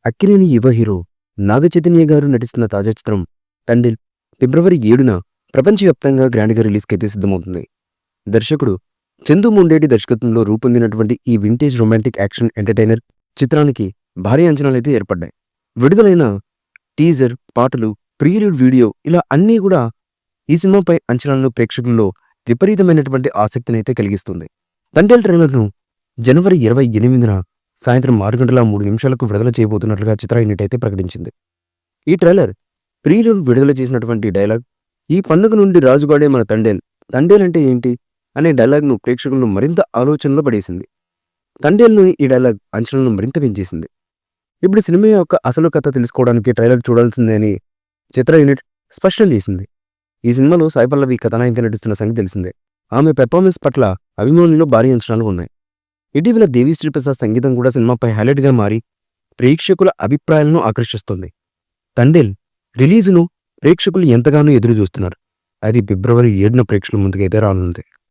అక్కినేని యువ హీరో నాగచైతన్య గారు నటిస్తున్న తాజా చిత్రం తండేల్ ఫిబ్రవరి 7న ప్రపంచవ్యాప్తంగా గ్రాండ్గా రిలీజ్కైతే సిద్ధమవుతుంది. దర్శకుడు చందు ముండేటి దర్శకత్వంలో రూపొందినటువంటి ఈ వింటేజ్ రొమాంటిక్ యాక్షన్ ఎంటర్టైనర్ చిత్రానికి భారీ అంచనాలైతే ఏర్పడ్డాయి. విడుదలైన టీజర్, పాటలు, ప్రీలూడ్ వీడియో ఇలా అన్నీ కూడా ఈ సినిమాపై అంచనాలను ప్రేక్షకుల్లో విపరీతమైనటువంటి ఆసక్తినైతే కలిగిస్తుంది. తండేల్ ట్రైలర్ను జనవరి 28న సాయంత్రం 6:03 విడుదల చేయబోతున్నట్లుగా చిత్ర యూనిట్ అయితే ప్రకటించింది. ఈ ట్రైలర్ ప్రీలూడ్ విడుదల చేసినటువంటి డైలాగ్, ఈ పండుగ నుండి రాజుగాడే మన తండేల్, తండేల్ అంటే ఏంటి అనే డైలాగ్ను ప్రేక్షకులను మరింత ఆలోచనలో పడేసింది. తండేల్ను ఈ డైలాగ్ అంచనాలను మరింత పెంచేసింది. ఇప్పుడు సినిమా యొక్క అసలు కథ తెలుసుకోవడానికి ట్రైలర్ చూడాల్సిందే అని చిత్ర యూనిట్ స్పష్టం చేసింది. ఈ సినిమాలో సాయి పల్లవి కథానాయిక నటిస్తున్న సంగతి తెలిసిందే. ఆమె పెర్ఫార్మెన్స్ పట్ల అభిమానుల్లో భారీ అంచనాలు ఉన్నాయి. ఇటీవల దేవిశ్రీ ప్రసాద్ సంగీతం కూడా సినిమాపై హైలైట్గా మారి ప్రేక్షకుల అభిప్రాయాలను ఆకర్షిస్తోంది. తండేల్ రిలీజును ప్రేక్షకులు ఎంతగానో ఎదురు చూస్తున్నారు. అది ఫిబ్రవరి 7న ప్రేక్షకుల ముందుకైతే రానుంది.